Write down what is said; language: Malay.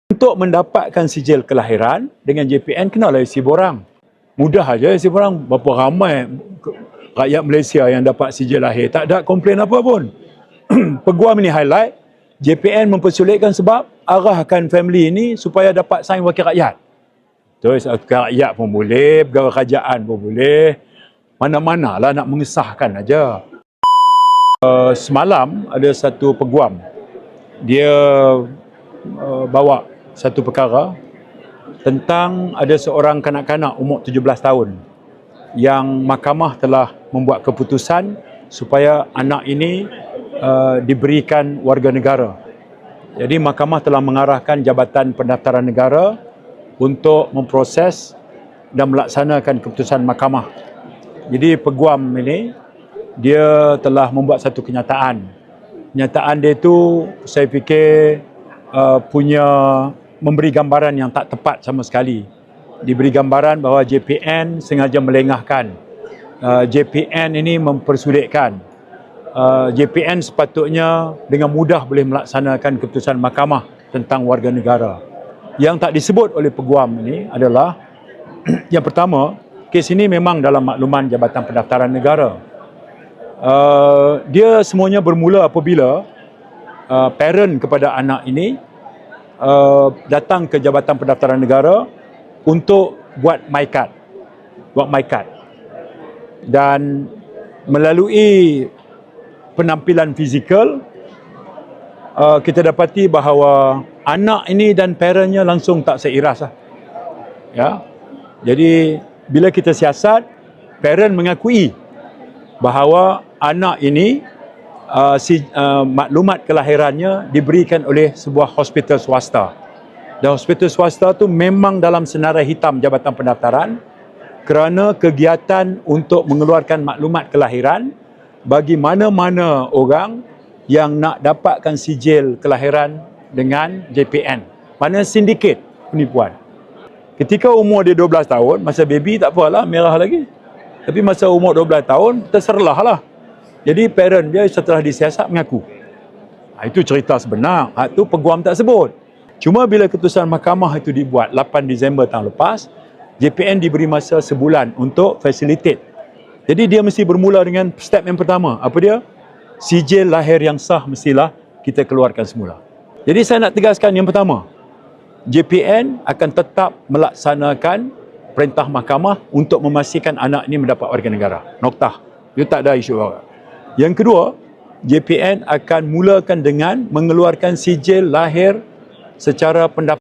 Untuk mendapatkan sijil kelahiran dengan JPN, kenalah isi borang. Mudah aja isi borang. Berapa ramai rakyat Malaysia yang dapat sijil lahir. Tak ada komplain apa pun. Peguam ini highlight, JPN mempersulitkan sebab arahkan family ini supaya dapat sign wakil rakyat. Terus wakil rakyat pun boleh, pegawai kerajaan pun boleh. Mana-mana lah nak mengesahkan aja. Semalam ada satu peguam. Dia bawa satu perkara tentang ada seorang kanak-kanak umur 17 tahun yang mahkamah telah membuat keputusan supaya anak ini diberikan warga negara. Jadi mahkamah telah mengarahkan Jabatan Pendaftaran Negara untuk memproses dan melaksanakan keputusan mahkamah. Jadi peguam ini dia telah membuat satu kenyataan. Kenyataan dia itu saya fikir punya memberi gambaran yang tak tepat sama sekali. Diberi gambaran bahawa JPN sengaja melengahkan. JPN ini mempersulitkan. JPN sepatutnya dengan mudah boleh melaksanakan keputusan mahkamah tentang warga negara. Yang tak disebut oleh peguam ini adalah yang pertama, kes ini memang dalam makluman Jabatan Pendaftaran Negara. Dia semuanya bermula apabila parent kepada anak ini datang ke Jabatan Pendaftaran Negara untuk buat MyKad. Dan melalui penampilan fizikal, kita dapati bahawa anak ini dan parentnya langsung tak seiras lah. Ya. Jadi bila kita siasat, parent mengakui bahawa anak ini maklumat kelahirannya diberikan oleh sebuah hospital swasta. Dan hospital swasta tu memang dalam senarai hitam Jabatan Pendaftaran kerana kegiatan untuk mengeluarkan maklumat kelahiran bagi mana-mana orang yang nak dapatkan sijil kelahiran dengan JPN. Mana sindiket penipuan. Ketika umur dia 12 tahun, masa baby tak apalah, merah lagi. Tapi masa umur 12 tahun, terserlah lah. Jadi parent dia setelah disiasat mengaku. Itu cerita sebenar. Itu peguam tak sebut. Cuma bila keputusan mahkamah itu dibuat 8 Disember tahun lepas, JPN diberi masa sebulan untuk facilitate. Jadi dia mesti bermula dengan step yang pertama. Apa dia? Sijil lahir yang sah mestilah kita keluarkan semula. Jadi saya nak tegaskan yang pertama, JPN akan tetap melaksanakan perintah mahkamah untuk memastikan anak ini mendapat warga negara. Noktah. Itu tak ada isu apa. Yang kedua, JPN akan mulakan dengan mengeluarkan sijil lahir secara pendaftaran.